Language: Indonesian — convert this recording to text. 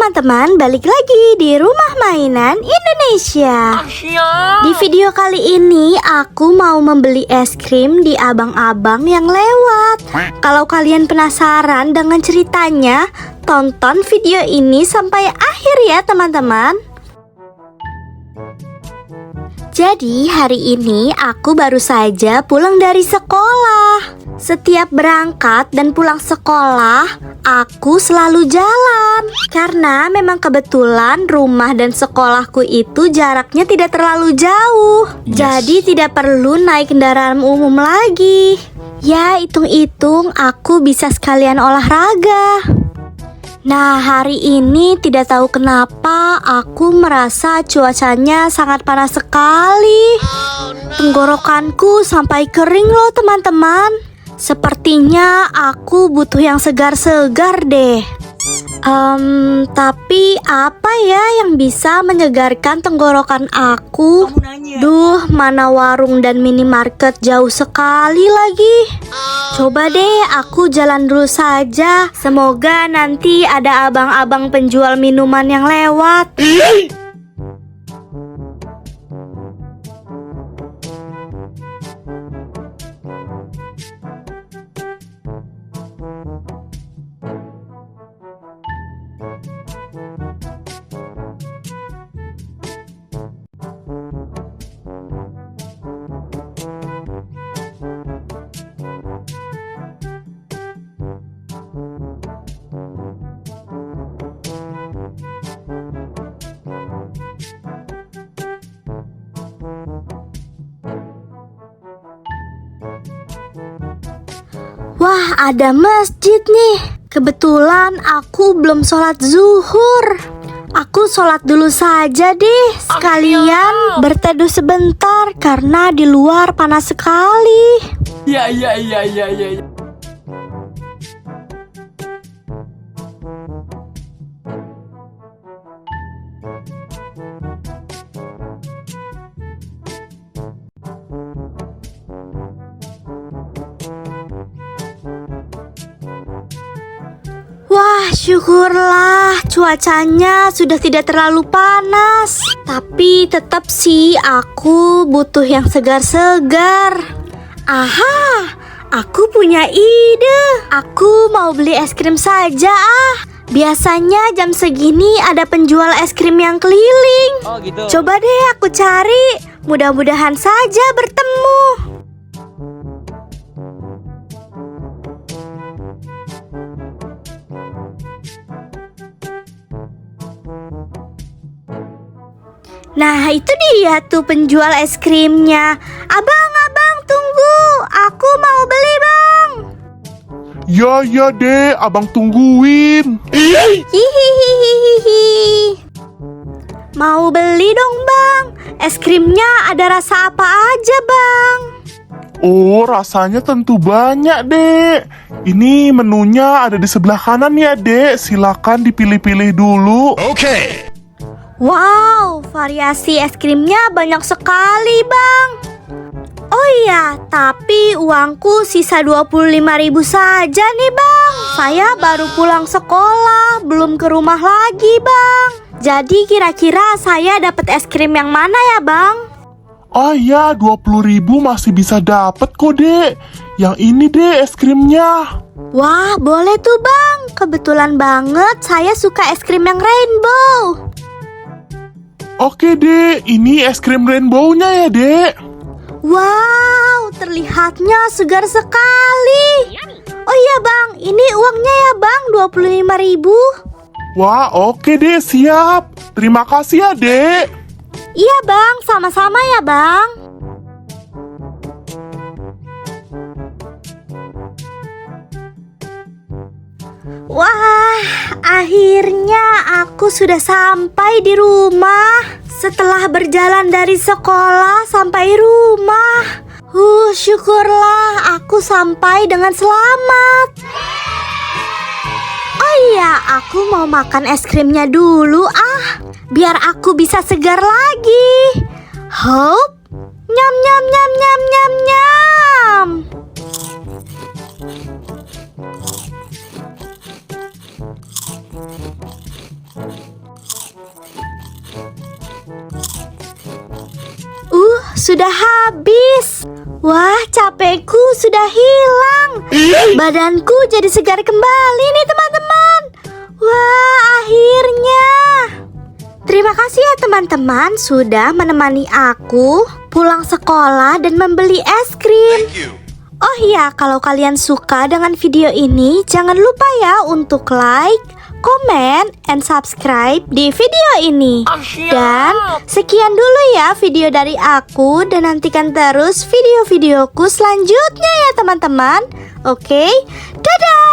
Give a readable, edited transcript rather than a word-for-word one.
teman-teman, balik lagi di Rumah Mainan Indonesia. Di video kali ini aku mau membeli es krim di abang-abang yang lewat. Kalau kalian penasaran dengan ceritanya, tonton video ini sampai akhir ya teman-teman. Jadi hari ini aku baru saja pulang dari sekolah. Setiap berangkat dan pulang sekolah, aku selalu jalan. Karena memang kebetulan rumah dan sekolahku itu jaraknya tidak terlalu jauh. Jadi tidak perlu naik kendaraan umum lagi. Ya, hitung-hitung aku bisa sekalian olahraga. Nah, hari ini tidak tahu kenapa aku merasa cuacanya sangat panas sekali. Tenggorokanku sampai kering loh teman-teman. Sepertinya aku butuh yang segar-segar deh. Tapi apa ya yang bisa menyegarkan tenggorokan aku? Duh, mana warung dan minimarket jauh sekali lagi. Coba deh aku jalan dulu saja. Semoga nanti ada abang-abang penjual minuman yang lewat. Wah, ada masjid nih. Kebetulan aku belum sholat zuhur. Aku sholat dulu saja deh. Sekalian berteduh sebentar karena di luar panas sekali. Ya. Wah, syukurlah cuacanya sudah tidak terlalu panas. Tapi tetap sih aku butuh yang segar-segar. Aha, aku punya ide. Aku mau beli es krim saja ah. Biasanya jam segini ada penjual es krim yang keliling. Oh gitu. Coba deh aku cari. Mudah-mudahan saja bertemu. Nah, itu dia tuh penjual es krimnya. Abang, tunggu. Aku mau beli, Bang. Ya deh, abang tungguin. Hihihihihi. Mau beli dong, Bang. Es krimnya ada rasa apa aja, Bang? Oh, rasanya tentu banyak, Dek. Ini menunya ada di sebelah kanan ya, Dek. Silakan dipilih-pilih dulu. Oke. Wow, variasi es krimnya banyak sekali, Bang. Oh iya, tapi uangku sisa 25.000 saja nih, Bang. Saya baru pulang sekolah, belum ke rumah lagi, Bang. Jadi kira-kira saya dapat es krim yang mana ya, Bang? Oh ya, 20.000 masih bisa dapet kok, Dek. Yang ini, Dek, es krimnya. Wah, boleh tuh, Bang. Kebetulan banget saya suka es krim yang rainbow. Oke, Dek. Ini es krim rainbow-nya ya, Dek. Wow, terlihatnya segar sekali. Oh iya, Bang. Ini uangnya ya, Bang. 25.000. Wah, oke, Dek. Siap. Terima kasih ya, Dek. Iya, Bang. Sama-sama ya, Bang. Wah, akhirnya aku sudah sampai di rumah. Setelah berjalan dari sekolah sampai rumah. Syukurlah aku sampai dengan selamat. Oh iya, aku mau makan es krimnya dulu ah. Biar aku bisa segar lagi. Hop. Nyam nyam nyam nyam nyam nyam. sudah habis. Wah, capekku sudah hilang. Badanku jadi segar kembali nih teman-teman. Wah, akhirnya. Terima kasih ya teman-teman sudah menemani aku pulang sekolah dan membeli es krim. Oh iya, kalau kalian suka dengan video ini, jangan lupa ya untuk like, comment, and subscribe di video ini. Dan sekian dulu ya video dari aku, dan nantikan terus video-videoku selanjutnya ya teman-teman. Oke, dadah!